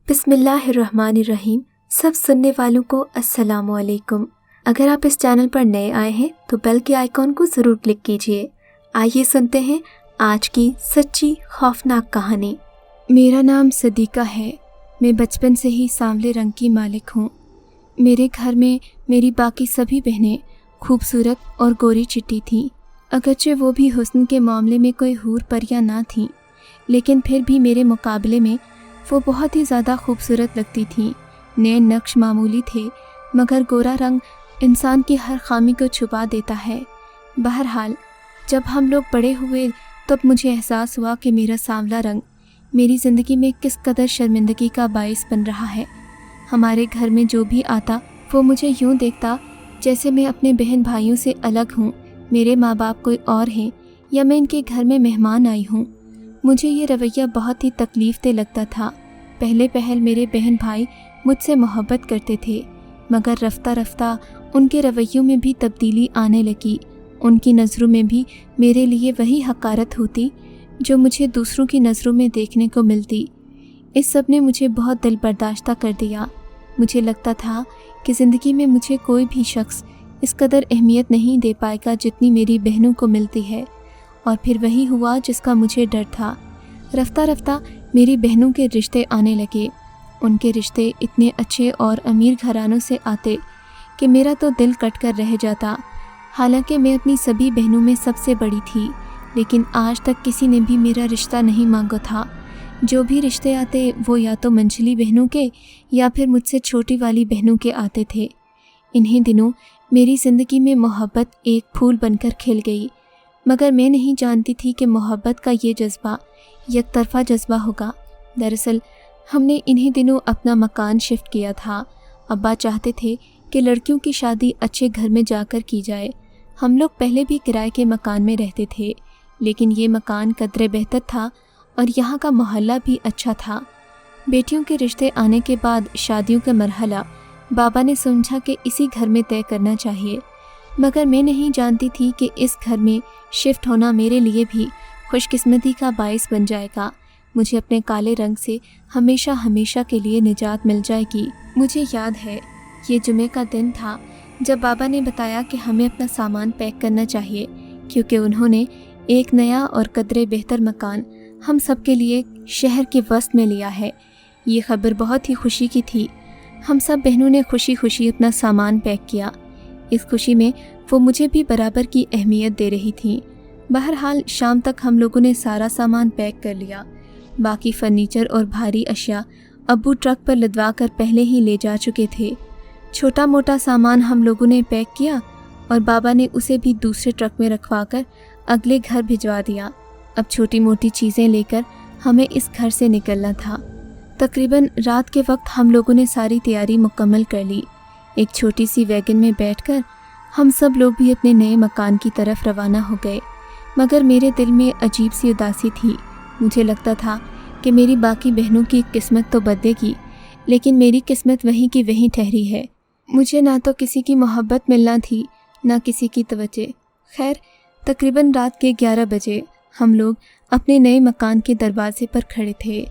बिस्मिल्लाहिर्रहमानिर्रहीम। सब सुनने वालों को अस्सलाम वालेकुम। अगर आप इस चैनल पर नए आए हैं तो बेल के आइकॉन को ज़रूर क्लिक कीजिए। आइए सुनते हैं आज की सच्ची खौफनाक कहानी। मेरा नाम सदीका है। मैं बचपन से ही सांवले रंग की मालिक हूँ। मेरे घर में मेरी बाकी सभी बहनें खूबसूरत और गोरी चिट्टी थीं। अगरचे वो भी हुस्न के मामले में कोई हूर परियां ना थीं, लेकिन फिर भी मेरे मुकाबले में वो बहुत ही ज़्यादा खूबसूरत लगती थीं। नए नक्श मामूली थे, मगर गोरा रंग इंसान की हर खामी को छुपा देता है। बहरहाल जब हम लोग बड़े हुए तब मुझे एहसास हुआ कि मेरा सांवला रंग मेरी ज़िंदगी में किस कदर शर्मिंदगी का बाइस बन रहा है। हमारे घर में जो भी आता वो मुझे यूँ देखता जैसे मैं अपने बहन भाइयों से अलग हूँ, मेरे माँ बाप कोई और हैं या मैं इनके घर में मेहमान आई हूँ। मुझे ये रवैया बहुत ही तकलीफ़ दे लगता था। पहले पहल मेरे बहन भाई मुझसे मोहब्बत करते थे, मगर रफ्ता रफ्ता उनके रवैयों में भी तब्दीली आने लगी। उनकी नज़रों में भी मेरे लिए वही हकारत होती जो मुझे दूसरों की नज़रों में देखने को मिलती। इस सब ने मुझे बहुत दिल बर्दाश्त कर दिया। मुझे लगता था कि ज़िंदगी में मुझे कोई भी शख्स इस कदर अहमियत नहीं दे पाएगा जितनी मेरी बहनों को मिलती है। और फिर वही हुआ जिसका मुझे डर था। रफ्ता रफ्ता मेरी बहनों के रिश्ते आने लगे। उनके रिश्ते इतने अच्छे और अमीर घरानों से आते कि मेरा तो दिल कट कर रह जाता। हालांकि मैं अपनी सभी बहनों में सबसे बड़ी थी, लेकिन आज तक किसी ने भी मेरा रिश्ता नहीं मांगा था। जो भी रिश्ते आते वो या तो मंझली बहनों के या फिर मुझसे छोटी वाली बहनों के आते थे। इन्हीं दिनों मेरी ज़िंदगी में मोहब्बत एक फूल बनकर खिल गई, मगर मैं नहीं जानती थी कि मोहब्बत का ये जज्बा एक तरफ़ा जज्बा होगा। दरअसल हमने इन्हीं दिनों अपना मकान शिफ्ट किया था। अब्बा चाहते थे कि लड़कियों की शादी अच्छे घर में जाकर की जाए। हम लोग पहले भी किराए के मकान में रहते थे, लेकिन ये मकान कदरे बेहतर था और यहाँ का मोहल्ला भी अच्छा था। बेटियों के रिश्ते आने के बाद शादियों का मरहला बाबा ने समझा कि इसी घर में तय करना चाहिए, मगर मैं नहीं जानती थी कि इस घर में शिफ्ट होना मेरे लिए भी खुशकिस्मती का बाइस बन जाएगा। मुझे अपने काले रंग से हमेशा हमेशा के लिए निजात मिल जाएगी। मुझे याद है ये जुमे का दिन था जब बाबा ने बताया कि हमें अपना सामान पैक करना चाहिए, क्योंकि उन्होंने एक नया और कदरे बेहतर मकान हम सब के लिए शहर के वस्त में लिया है। ये खबर बहुत ही खुशी की थी। हम सब बहनों ने खुशी खुशी अपना सामान पैक किया। इस खुशी में वो मुझे भी बराबर की अहमियत दे रही थी। बहरहाल शाम तक हम लोगों ने सारा सामान पैक कर लिया। बाकी फर्नीचर और भारी अशिया अब्बू ट्रक पर लदवा कर पहले ही ले जा चुके थे। छोटा मोटा सामान हम लोगों ने पैक किया और बाबा ने उसे भी दूसरे ट्रक में रखवा कर अगले घर भिजवा दिया। अब छोटी मोटी चीज़ें लेकर हमें इस घर से निकलना था। तकरीबन रात के वक्त हम लोगों ने सारी तैयारी मुकम्मल कर ली। एक छोटी सी वैगन में बैठकर हम सब लोग भी अपने नए मकान की तरफ रवाना हो गए, मगर मेरे दिल में अजीब सी उदासी थी। मुझे लगता था कि मेरी बाकी बहनों की किस्मत तो बदलेगी, लेकिन मेरी किस्मत वहीं की वहीं ठहरी है। मुझे ना तो किसी की मोहब्बत मिलना थी, ना किसी की तवज्जो। खैर, तकरीबन रात के 11 बजे हम लोग अपने नए मकान के दरवाजे पर खड़े थे।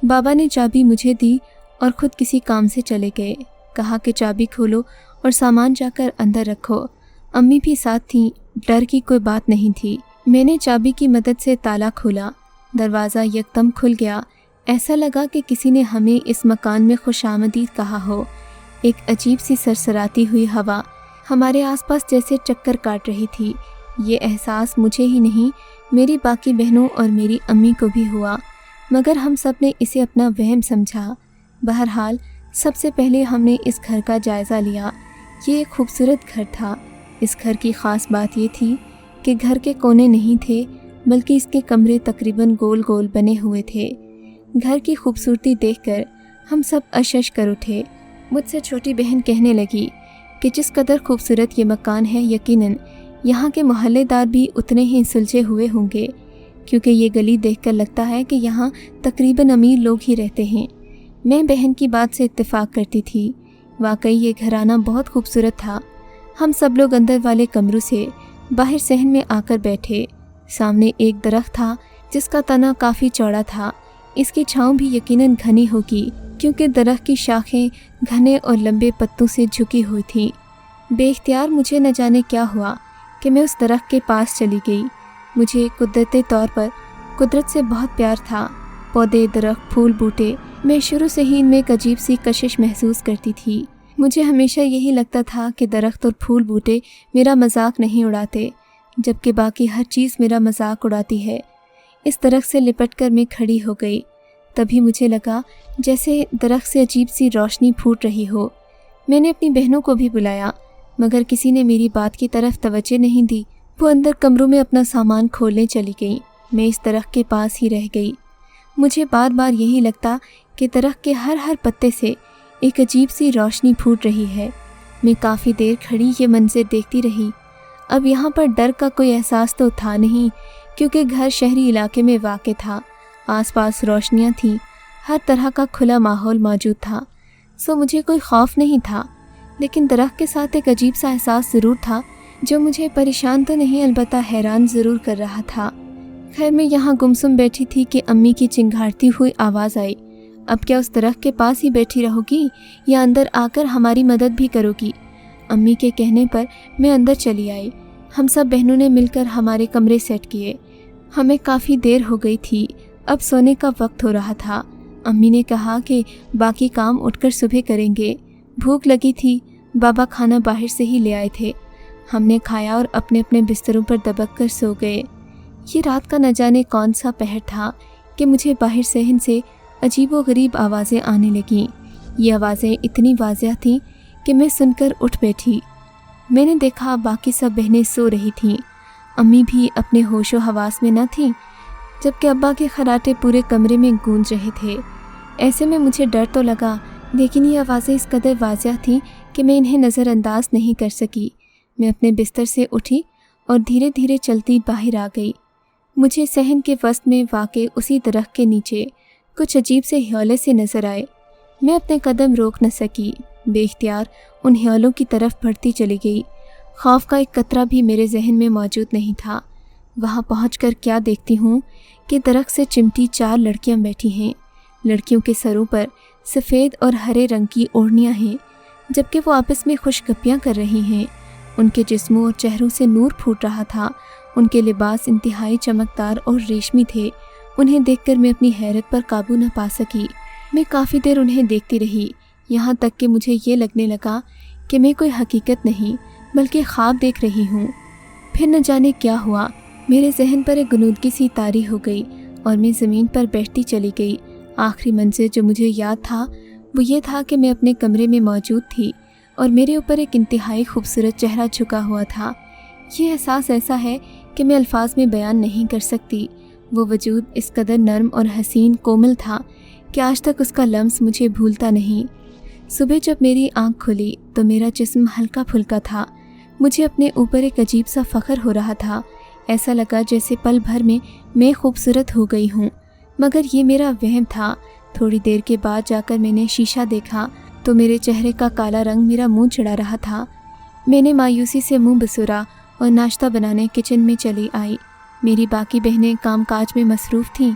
बाबा ने चाबी मुझे दी और ख़ुद किसी काम से चले गए। कहा कि चाबी खोलो और सामान जाकर अंदर रखो। अम्मी भी साथ थीं, डर की कोई बात नहीं थी। मैंने चाबी की मदद से ताला खोला। दरवाज़ा यकदम खुल गया। ऐसा लगा कि किसी ने हमें इस मकान में खुशामदीद कहा हो। एक अजीब सी सरसराती हुई हवा हमारे आसपास जैसे चक्कर काट रही थी। ये एहसास मुझे ही नहीं, मेरी बाकी बहनों और मेरी अम्मी को भी हुआ, मगर हम सब ने इसे अपना वहम समझा। बहरहाल सबसे पहले हमने इस घर का जायज़ा लिया। ये एक खूबसूरत घर था। इस घर की ख़ास बात ये थी कि घर के कोने नहीं थे, बल्कि इसके कमरे तकरीबन गोल गोल बने हुए थे। घर की खूबसूरती देखकर हम सब अशश कर उठे। मुझसे छोटी बहन कहने लगी कि जिस कदर खूबसूरत ये मकान है, यकीनन यहाँ के मोहल्लेदार भी उतने ही सुलझे हुए होंगे, क्योंकि ये गली देखकर लगता है कि यहाँ तकरीबन अमीर लोग ही रहते हैं। मैं बहन की बात से इत्तेफाक करती थी। वाकई ये घराना बहुत खूबसूरत था। हम सब लोग अंदर वाले कमरों से बाहर सहन में आकर बैठे। सामने एक दरख्त था जिसका तना काफ़ी चौड़ा था। इसकी छाँव भी यकीनन घनी होगी, क्योंकि दरख्त की शाखें घने और लंबे पत्तों से झुकी हुई थीं। बेख्तियार मुझे न जाने क्या हुआ कि मैं उस दरख्त के पास चली गई। मुझे कुदरती तौर पर कुदरत से बहुत प्यार था। पौधे, दरख्त, फूल, बूटे, मैं शुरू से ही इनमें एक अजीब सी कशिश महसूस करती थी। मुझे हमेशा यही लगता था कि दरख्त और फूल बूटे मेरा मजाक नहीं उड़ाते, जबकि बाकी हर चीज़ मेरा मजाक उड़ाती है। इस दरख्त से लिपट कर मैं खड़ी हो गई। तभी मुझे लगा जैसे दरख्त से अजीब सी रोशनी फूट रही हो। मैंने अपनी बहनों को भी बुलाया, मगर किसी ने मेरी बात की तरफ तवज्जो नहीं दी। वो अंदर कमरों में अपना सामान खोलने चली गई। मैं इस दरख्त के पास ही रह गई। मुझे बार बार यही लगता कि दरख्त के हर पत्ते से एक अजीब सी रोशनी फूट रही है। मैं काफ़ी देर खड़ी ये मंजर देखती रही। अब यहाँ पर डर का कोई एहसास तो था नहीं, क्योंकि घर शहरी इलाके में वाक़ था। आसपास रोशनियाँ थीं, हर तरह का खुला माहौल मौजूद था, सो मुझे कोई खौफ नहीं था। लेकिन दरख्त के साथ एक अजीब सा एहसास ज़रूर था, जो मुझे परेशान तो नहीं अलबत्ता हैरान ज़रूर कर रहा था। खैर, मैं यहाँ गुमसुम बैठी थी कि अम्मी की चिंघाड़ती हुई आवाज़ आई। अब क्या उस दरख्त के पास ही बैठी रहोगी या अंदर आकर हमारी मदद भी करोगी? अम्मी के कहने पर मैं अंदर चली आई। हम सब बहनों ने मिलकर हमारे कमरे सेट किए। हमें काफ़ी देर हो गई थी, अब सोने का वक्त हो रहा था। अम्मी ने कहा कि बाकी काम उठकर सुबह करेंगे। भूख लगी थी, बाबा खाना बाहर से ही ले आए थे। हमने खाया और अपने अपने बिस्तरों पर दबक कर सो गए। ये रात का न जाने कौन सा पहर था कि मुझे बाहर सहन से अजीबो गरीब आवाज़ें आने लगीं। ये आवाज़ें इतनी वाज़िह थीं कि मैं सुनकर उठ बैठी। मैंने देखा बाकी सब बहनें सो रही थीं। अम्मी भी अपने होशो हवास में न थीं, जबकि अब्बा के खर्राटे पूरे कमरे में गूंज रहे थे। ऐसे में मुझे डर तो लगा, लेकिन ये आवाज़ें इस कदर वाज़िह थीं कि मैं इन्हें नज़रअंदाज नहीं कर सकी। मैं अपने बिस्तर से उठी और धीरे धीरे चलती बाहर आ गई। मुझे सहन के वस्त में वाक़े उसी दरख्त के नीचे कुछ अजीब से ह्योले से नज़र आए। मैं अपने कदम रोक न सकी, बेख्तियार उन ह्योलों की तरफ बढ़ती चली गई। खौफ का एक कतरा भी मेरे जहन में मौजूद नहीं था। वहाँ पहुंचकर क्या देखती हूँ कि दरख्त से चिमटी 4 लड़कियाँ बैठी हैं। लड़कियों के सरों पर सफ़ेद और हरे रंग की ओढ़नियाँ हैं, जबकि वो आपस में खुशगपियाँ कर रही हैं। उनके जिस्मों और चेहरों से नूर फूट रहा था। उनके लिबास इंतहाई चमकदार और रेशमी थे। उन्हें देखकर मैं अपनी हैरत पर काबू न पा सकी। मैं काफ़ी देर उन्हें देखती रही, यहाँ तक कि मुझे ये लगने लगा कि मैं कोई हकीकत नहीं बल्कि ख्वाब देख रही हूँ। फिर न जाने क्या हुआ, मेरे जहन पर एक गुनूदगी सी तारी हो गई और मैं ज़मीन पर बैठती चली गई। आखिरी मंज़र जो मुझे याद था वो ये था कि मैं अपने कमरे में मौजूद थी और मेरे ऊपर एक इंतहाई खूबसूरत चेहरा झुका हुआ था। ये एहसास ऐसा है कि मैं अल्फाज में बयान नहीं कर सकती। वो वजूद इस कदर नर्म और हसीन कोमल था कि आज तक उसका लम्स मुझे भूलता नहीं। सुबह जब मेरी आँख खुली तो मेरा जिस्म हल्का फुल्का था। मुझे अपने ऊपर एक अजीब सा फ़ख्र हो रहा था। ऐसा लगा जैसे पल भर में मैं खूबसूरत हो गई हूँ, मगर ये मेरा वहम था। थोड़ी देर के बाद जाकर मैंने शीशा देखा तो मेरे चेहरे का काला रंग मेरा मुंह चढ़ा रहा था। मैंने मायूसी से मुंह बसुरा और नाश्ता बनाने किचन में चली आई। मेरी बाकी बहनें कामकाज में मसरूफ़ थीं।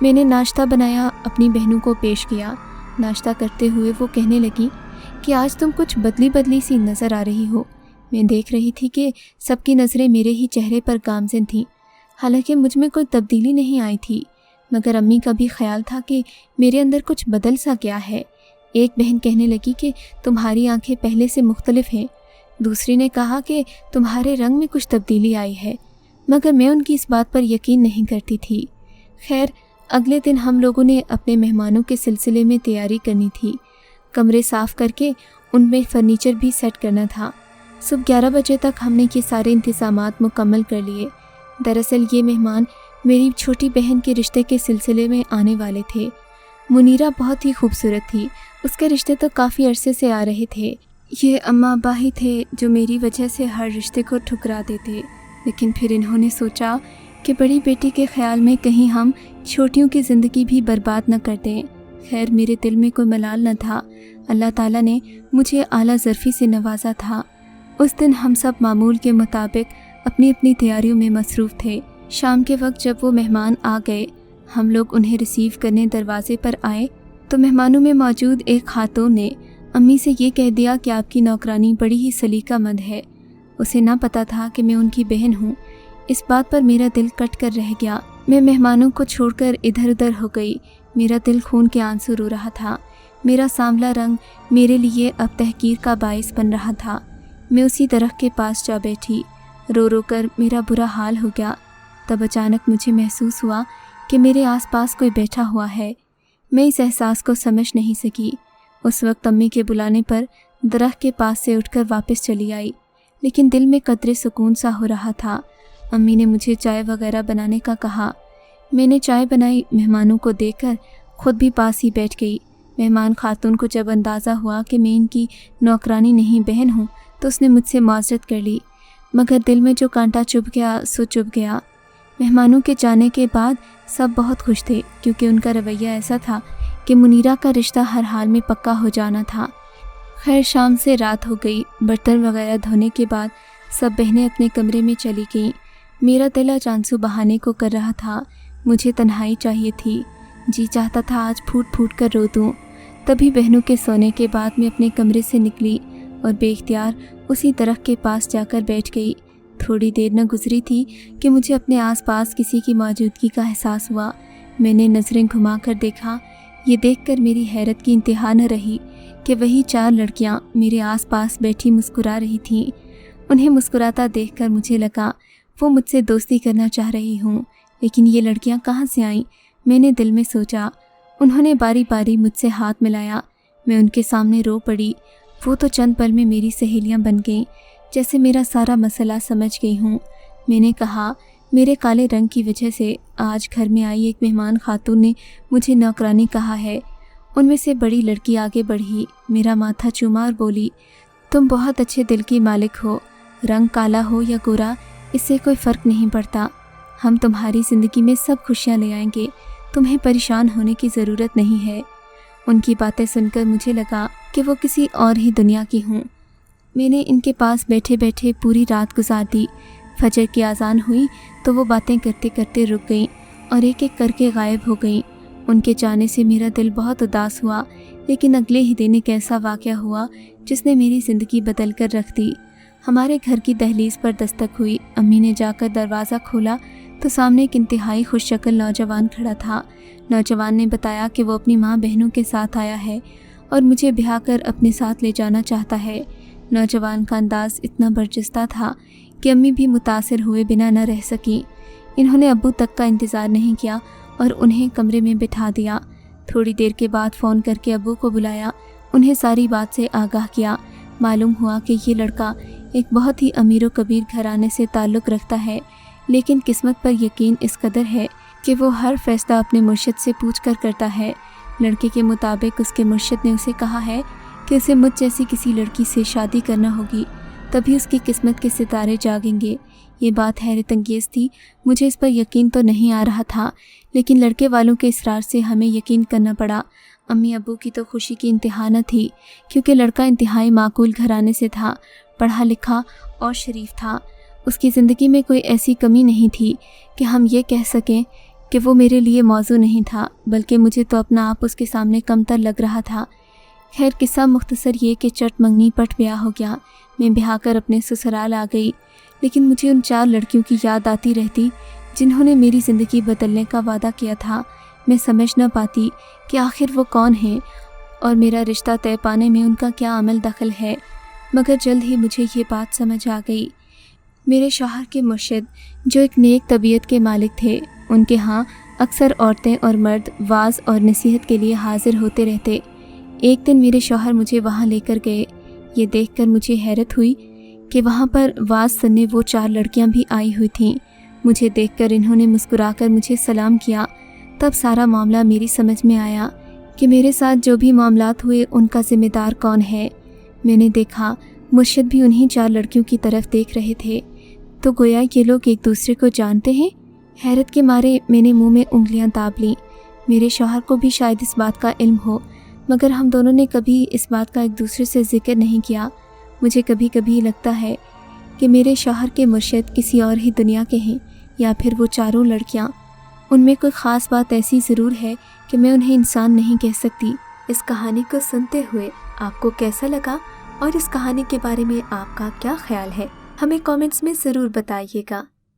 मैंने नाश्ता बनाया, अपनी बहनों को पेश किया। नाश्ता करते हुए वो कहने लगी कि आज तुम कुछ बदली बदली सी नज़र आ रही हो। मैं देख रही थी कि सबकी नज़रें मेरे ही चेहरे पर गामज़न थीं। हालांकि मुझ में कोई तब्दीली नहीं आई थी, मगर अम्मी का भी ख्याल था कि मेरे अंदर कुछ बदल सा गया है। एक बहन कहने लगी कि तुम्हारी आंखें पहले से मुख्तलिफ हैं। दूसरी ने कहा कि तुम्हारे रंग में कुछ तब्दीली आई है, मगर मैं उनकी इस बात पर यकीन नहीं करती थी। खैर, अगले दिन हम लोगों ने अपने मेहमानों के सिलसिले में तैयारी करनी थी। कमरे साफ़ करके उनमें फ़र्नीचर भी सेट करना था। सुबह 11 बजे तक हमने ये सारे इंतज़ामात मुकम्मल कर लिए। दरअसल ये मेहमान मेरी छोटी बहन के रिश्ते के सिलसिले में आने वाले थे। मुनीरा बहुत ही खूबसूरत थी। उसके रिश्ते तो काफ़ी अरसे से आ रहे थे। ये अम्मा अब्बा ही थे जो मेरी वजह से हर रिश्ते को ठुकरा देते, लेकिन फिर इन्होंने सोचा कि बड़ी बेटी के ख्याल में कहीं हम छोटियों की ज़िंदगी भी बर्बाद न कर दें। खैर, मेरे दिल में कोई मलाल न था। अल्लाह ताला ने मुझे आला ज़रफ़ी से नवाजा था। उस दिन हम सब मामूल के मुताबिक अपनी अपनी तैयारियों में मसरूफ़ थे। शाम के वक्त जब वो मेहमान आ गए, हम लोग उन्हें रिसीव करने दरवाज़े पर आए तो मेहमानों में मौजूद एक खातून ने अम्मी से ये कह दिया कि आपकी नौकरानी बड़ी ही सलीकामंद है। उसे ना पता था कि मैं उनकी बहन हूँ। इस बात पर मेरा दिल कट कर रह गया। मैं मेहमानों को छोड़कर इधर उधर हो गई। मेरा दिल खून के आंसू रो रहा था। मेरा सांवला रंग मेरे लिए अब तहकीर का बाइस बन रहा था। मैं उसी दरख्त के पास जा बैठी। रो रो कर मेरा बुरा हाल हो गया। तब अचानक मुझे महसूस हुआ कि मेरे आसपास कोई बैठा हुआ है। मैं इस एहसास को समझ नहीं सकी। उस वक्त अम्मी के बुलाने पर दरख्त के पास से उठकर वापस चली आई, लेकिन दिल में कतरे सुकून सा हो रहा था। अम्मी ने मुझे चाय वगैरह बनाने का कहा। मैंने चाय बनाई। मेहमानों को देखकर खुद भी पास ही बैठ गई। मेहमान खातून को जब अंदाज़ा हुआ कि मैं इनकी नौकरानी नहीं बहन हूँ तो उसने मुझसे माजरत कर ली, मगर दिल में जो कांटा चुभ गया सो चुभ गया। मेहमानों के जाने के बाद सब बहुत खुश थे, क्योंकि उनका रवैया ऐसा था कि मुनीरा का रिश्ता हर हाल में पक्का हो जाना था। खैर, शाम से रात हो गई। बर्तन वगैरह धोने के बाद सब बहनें अपने कमरे में चली गईं। मेरा दिल आज आंसू बहाने को कर रहा था। मुझे तन्हाई चाहिए थी। जी चाहता था आज फूट फूट कर रो दूँ। तभी बहनों के सोने के बाद मैं अपने कमरे से निकली और बेख्तियार उसी दरख्त के पास जाकर बैठ गई। थोड़ी देर न गुजरी थी कि मुझे अपने आसपास किसी की मौजूदगी का एहसास हुआ। मैंने नज़रें घुमाकर देखा। ये देखकर मेरी हैरत की इंतहा न रही कि वही 4 लड़कियां मेरे आसपास बैठी मुस्कुरा रही थीं। उन्हें मुस्कुराता देखकर मुझे लगा वो मुझसे दोस्ती करना चाह रही हूँ, लेकिन ये लड़कियां कहाँ से आईं? मैंने दिल में सोचा। उन्होंने बारी बारी मुझसे हाथ मिलाया। मैं उनके सामने रो पड़ी। वो तो चंद पल में मेरी सहेलियां बन गईं, जैसे मेरा सारा मसला समझ गई हूँ। मैंने कहा, मेरे काले रंग की वजह से आज घर में आई एक मेहमान खातून ने मुझे नौकरानी कहा है। उनमें से बड़ी लड़की आगे बढ़ी, मेरा माथा चूमा और बोली, तुम बहुत अच्छे दिल की मालिक हो। रंग काला हो या गोरा, इससे कोई फ़र्क नहीं पड़ता। हम तुम्हारी ज़िंदगी में सब खुशियाँ ले आएंगे। तुम्हें परेशान होने की ज़रूरत नहीं है। उनकी बातें सुनकर मुझे लगा कि वो किसी और ही दुनिया की हूँ। मैंने इनके पास बैठे बैठे पूरी रात गुजार दी। फजर की आज़ान हुई तो वो बातें करते करते रुक गईं और एक एक करके गायब हो गईं। उनके जाने से मेरा दिल बहुत उदास हुआ, लेकिन अगले ही दिन एक ऐसा वाक़या हुआ जिसने मेरी ज़िंदगी बदल कर रख दी। हमारे घर की दहलीज पर दस्तक हुई। अम्मी ने जाकर दरवाज़ा खोला तो सामने एक इंतहाई खुश शक्ल नौजवान खड़ा था। नौजवान ने बताया कि वो अपनी माँ बहनों के साथ आया है और मुझे ब्याह कर अपने साथ ले जाना चाहता है। नौजवान का अंदाज़ इतना बरजस्ता था कि अम्मी भी मुतासिर हुए बिना न रह सकी। इन्होंने अब्बू तक का इंतज़ार नहीं किया और उन्हें कमरे में बिठा दिया। थोड़ी देर के बाद फ़ोन करके अब्बू को बुलाया, उन्हें सारी बात से आगाह किया। मालूम हुआ कि ये लड़का एक बहुत ही अमीर व कबीर घराने से ताल्लुक़ रखता है, लेकिन किस्मत पर यकीन इस कदर है कि वो हर फैसला अपने मुर्शिद से पूछ कर करता है। लड़के के मुताबिक उसके मुर्शिद ने उसे कहा है कि उसे मुझ जैसी किसी लड़की से शादी करना होगी, तभी उसकी किस्मत के सितारे जागेंगे। ये बात हैरत अंगेज़ थी। मुझे इस पर यकीन तो नहीं आ रहा था, लेकिन लड़के वालों के इसरार से हमें यकीन करना पड़ा। अम्मी अब्बू की तो खुशी की इंतहा न थी, क्योंकि लड़का इंतहाई माकूल घराने से था, पढ़ा लिखा और शरीफ था। उसकी ज़िंदगी में कोई ऐसी कमी नहीं थी कि हम ये कह सकें कि वो मेरे लिए मौजू नहीं था, बल्कि मुझे तो अपना आप उसके सामने कमतर लग रहा था। खैर, किस्सा मुख्तसर ये कि चट मंगनी पट ब्याह हो गया। मैं ब्याह कर अपने ससुराल आ गई, लेकिन मुझे उन 4 लड़कियों की याद आती रहती जिन्होंने मेरी ज़िंदगी बदलने का वादा किया था। मैं समझ न पाती कि आखिर वो कौन हैं और मेरा रिश्ता तय पाने में उनका क्या अमल दखल है, मगर जल्द ही मुझे ये बात समझ आ गई। मेरे शौहर के मुर्शिद, जो एक नेक तबीयत के मालिक थे, उनके यहाँ अक्सर औरतें और मर्द वाज और नसीहत के लिए हाजिर होते रहते। एक दिन मेरे शौहर मुझे वहाँ लेकर गए। ये देखकर मुझे हैरत हुई कि वहाँ पर वाज सुनने वो 4 लड़कियाँ भी आई हुई थीं। मुझे देखकर इन्होंने मुस्कुराकर मुझे सलाम किया। तब सारा मामला मेरी समझ में आया कि मेरे साथ जो भी मामलात हुए उनका ज़िम्मेदार कौन है। मैंने देखा मुर्शिद भी उन्हीं 4 लड़कियों की तरफ देख रहे थे, तो गोया ये लोग एक दूसरे को जानते हैं। हैरत के मारे मैंने मुंह में उंगलियां दाब लीं। मेरे शौहर को भी शायद इस बात का इल्म हो, मगर हम दोनों ने कभी इस बात का एक दूसरे से जिक्र नहीं किया। मुझे कभी कभी लगता है कि मेरे शौहर के मुर्शिद किसी और ही दुनिया के हैं, या फिर वो 4 लड़कियां। ان میں کوئی خاص بات ایسی ضرور ہے کہ میں انہیں انسان نہیں کہہ سکتی۔ اس کہانی کو سنتے ہوئے آپ کو کیسا لگا اور اس کہانی کے بارے میں آپ کا کیا خیال ہے؟ ہمیں کامنٹس میں ضرور بتائیے گا۔